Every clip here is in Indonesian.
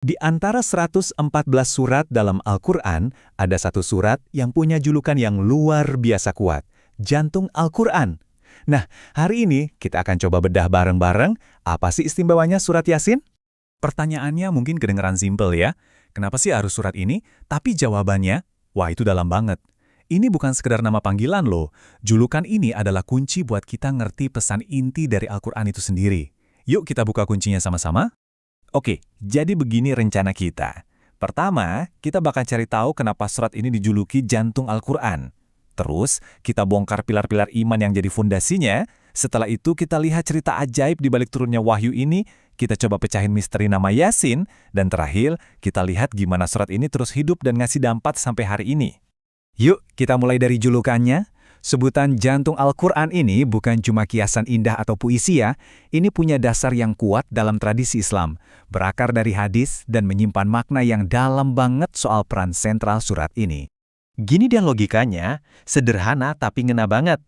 Di antara 114 surat dalam Al-Quran, ada satu surat yang punya julukan yang luar biasa kuat, Jantung Al-Quran. Nah, hari ini kita akan coba bedah bareng-bareng, apa sih istimewanya surat Yasin? Pertanyaannya mungkin kedengeran simpel ya. Kenapa sih harus surat ini? Tapi jawabannya, wah itu dalam banget. Ini bukan sekedar nama panggilan loh. Julukan ini adalah kunci buat kita ngerti pesan inti dari Al-Quran itu sendiri. Yuk kita buka kuncinya sama-sama. Oke, jadi begini rencana kita. Pertama, kita bakal cari tahu kenapa surat ini dijuluki Jantung Al-Quran. Terus, kita bongkar pilar-pilar iman yang jadi fondasinya. Setelah itu, kita lihat cerita ajaib di balik turunnya wahyu ini. Kita coba pecahin misteri nama Yasin. Dan terakhir, kita lihat gimana surat ini terus hidup dan ngasih dampak sampai hari ini. Yuk, kita mulai dari julukannya. Sebutan Jantung Al-Quran ini bukan cuma kiasan indah atau puisi ya, ini punya dasar yang kuat dalam tradisi Islam, berakar dari hadis dan menyimpan makna yang dalam banget soal peran sentral surat ini. Gini dia logikanya, sederhana tapi ngena banget.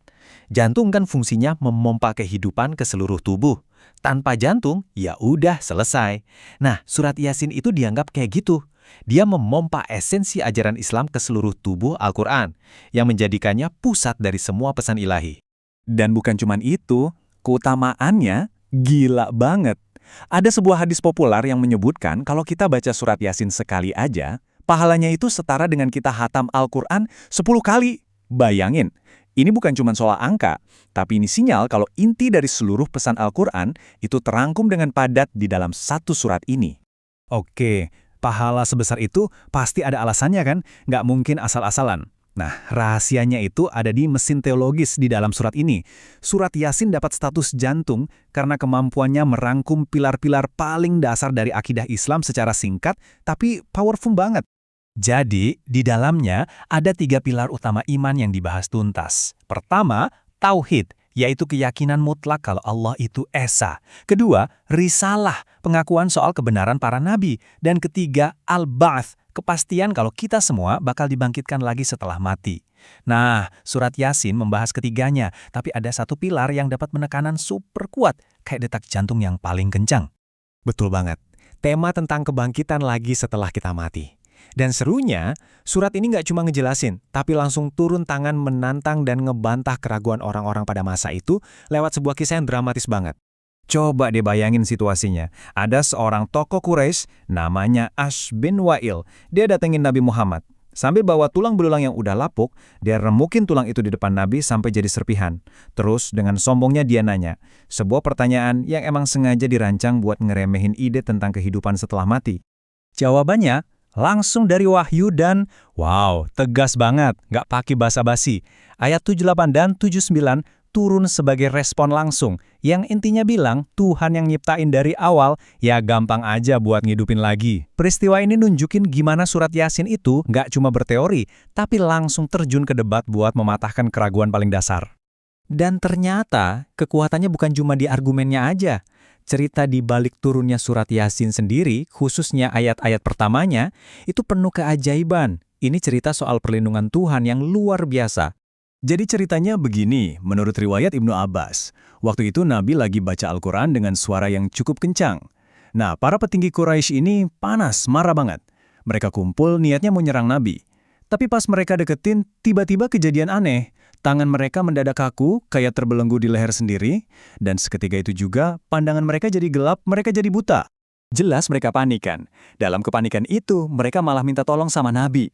Jantung kan fungsinya memompa kehidupan ke seluruh tubuh. Tanpa jantung, ya udah selesai. Nah, surat Yasin itu dianggap kayak gitu. Dia memompa esensi ajaran Islam ke seluruh tubuh Al-Quran, yang menjadikannya pusat dari semua pesan ilahi. Dan bukan cuma itu, keutamaannya gila banget. Ada sebuah hadis populer yang menyebutkan kalau kita baca surat Yasin sekali aja, pahalanya itu setara dengan kita hatam Al-Quran 10 kali. Bayangin, ini bukan cuma soal angka, tapi ini sinyal kalau inti dari seluruh pesan Al-Quran itu terangkum dengan padat di dalam satu surat ini. Oke, pahala sebesar itu pasti ada alasannya kan? Nggak mungkin asal-asalan. Nah, rahasianya itu ada di mesin teologis di dalam surat ini. Surat Yasin dapat status jantung karena kemampuannya merangkum pilar-pilar paling dasar dari akidah Islam secara singkat, tapi powerful banget. Jadi, di dalamnya ada 3 pilar utama iman yang dibahas tuntas. Pertama, tauhid, yaitu keyakinan mutlak kalau Allah itu esa. Kedua, risalah, pengakuan soal kebenaran para nabi. Dan ketiga, al-ba'ats, kepastian kalau kita semua bakal dibangkitkan lagi setelah mati. Nah, surat Yasin membahas ketiganya, tapi ada satu pilar yang dapat menekanan super kuat, kayak detak jantung yang paling kencang. Betul banget, tema tentang kebangkitan lagi setelah kita mati. Dan serunya, surat ini nggak cuma ngejelasin, tapi langsung turun tangan menantang dan ngebantah keraguan orang-orang pada masa itu lewat sebuah kisah yang dramatis banget. Coba deh bayangin situasinya. Ada seorang tokoh Quraisy namanya Ash bin Wa'il. Dia datengin Nabi Muhammad. Sambil bawa tulang belulang yang udah lapuk, dia remukin tulang itu di depan Nabi sampai jadi serpihan. Terus dengan sombongnya dia nanya, sebuah pertanyaan yang emang sengaja dirancang buat ngeremehin ide tentang kehidupan setelah mati. Jawabannya langsung dari wahyu dan, wow, tegas banget, nggak pakai basa-basi. Ayat 78 dan 79 turun sebagai respon langsung, yang intinya bilang Tuhan yang nyiptain dari awal, ya gampang aja buat ngidupin lagi. Peristiwa ini nunjukin gimana surat Yasin itu nggak cuma berteori, tapi langsung terjun ke debat buat mematahkan keraguan paling dasar. Dan ternyata kekuatannya bukan cuma di argumennya aja. Cerita di balik turunnya surat Yasin sendiri, khususnya ayat-ayat pertamanya, itu penuh keajaiban. Ini cerita soal perlindungan Tuhan yang luar biasa. Jadi ceritanya begini, menurut riwayat Ibnu Abbas. Waktu itu Nabi lagi baca Al-Quran dengan suara yang cukup kencang. Nah, para petinggi Quraisy ini panas, marah banget. Mereka kumpul niatnya mau nyerang Nabi. Tapi pas mereka deketin, tiba-tiba kejadian aneh. Tangan mereka mendadak kaku, kayak terbelenggu di leher sendiri, dan seketika itu juga, pandangan mereka jadi gelap, mereka jadi buta. Jelas mereka panik kan. Dalam kepanikan itu, mereka malah minta tolong sama Nabi.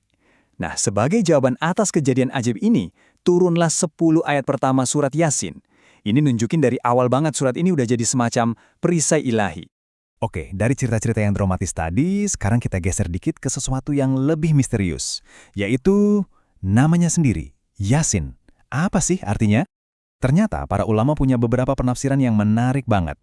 Nah, sebagai jawaban atas kejadian ajaib ini, turunlah 10 ayat pertama surat Yasin. Ini nunjukin dari awal banget surat ini udah jadi semacam perisai ilahi. Oke, dari cerita-cerita yang dramatis tadi, sekarang kita geser dikit ke sesuatu yang lebih misterius, yaitu namanya sendiri, Yasin. Apa sih artinya? Ternyata para ulama punya beberapa penafsiran yang menarik banget.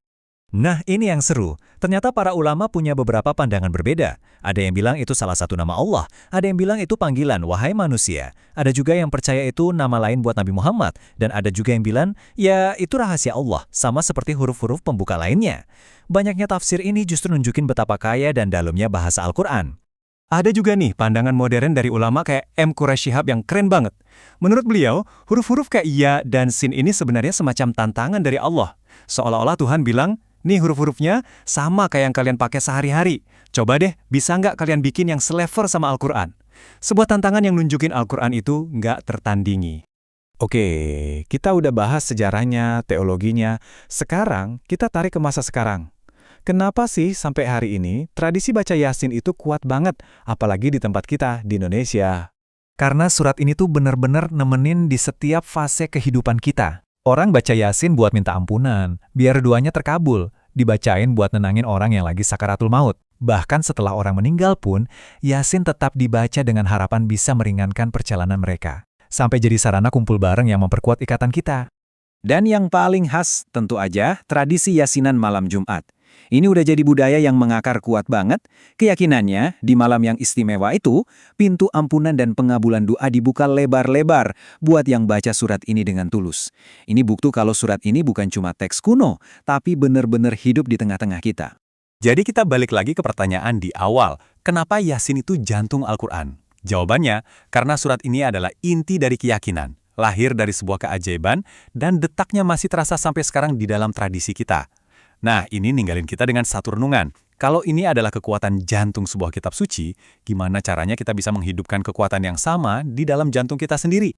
Nah, ini yang seru. Ternyata para ulama punya beberapa pandangan berbeda. Ada yang bilang itu salah satu nama Allah. Ada yang bilang itu panggilan, wahai manusia. Ada juga yang percaya itu nama lain buat Nabi Muhammad. Dan ada juga yang bilang, ya itu rahasia Allah, sama seperti huruf-huruf pembuka lainnya. Banyaknya tafsir ini justru nunjukin betapa kaya dan dalamnya bahasa Al-Quran. Ada juga nih pandangan modern dari ulama kayak M. Quraish Shihab yang keren banget. Menurut beliau, huruf-huruf kayak ya dan sin ini sebenarnya semacam tantangan dari Allah. Seolah-olah Tuhan bilang, nih huruf-hurufnya sama kayak yang kalian pakai sehari-hari. Coba deh, bisa nggak kalian bikin yang selever sama Al-Quran? Sebuah tantangan yang nunjukin Al-Quran itu nggak tertandingi. Oke, kita udah bahas sejarahnya, teologinya. Sekarang, kita tarik ke masa sekarang. Kenapa sih sampai hari ini tradisi baca Yasin itu kuat banget, apalagi di tempat kita, di Indonesia? Karena surat ini tuh bener-bener nemenin di setiap fase kehidupan kita. Orang baca Yasin buat minta ampunan, biar doanya terkabul. Dibacain buat nenangin orang yang lagi sakaratul maut. Bahkan setelah orang meninggal pun, Yasin tetap dibaca dengan harapan bisa meringankan perjalanan mereka. Sampai jadi sarana kumpul bareng yang memperkuat ikatan kita. Dan yang paling khas, tentu aja, tradisi Yasinan malam Jumat. Ini udah jadi budaya yang mengakar kuat banget. Keyakinannya, di malam yang istimewa itu, pintu ampunan dan pengabulan doa dibuka lebar-lebar buat yang baca surat ini dengan tulus. Ini bukti kalau surat ini bukan cuma teks kuno, tapi benar-benar hidup di tengah-tengah kita. Jadi kita balik lagi ke pertanyaan di awal, kenapa Yasin itu jantung Al-Quran? Jawabannya, karena surat ini adalah inti dari keyakinan, lahir dari sebuah keajaiban, dan detaknya masih terasa sampai sekarang di dalam tradisi kita. Nah, ini ninggalin kita dengan satu renungan. Kalau ini adalah kekuatan jantung sebuah kitab suci, gimana caranya kita bisa menghidupkan kekuatan yang sama di dalam jantung kita sendiri?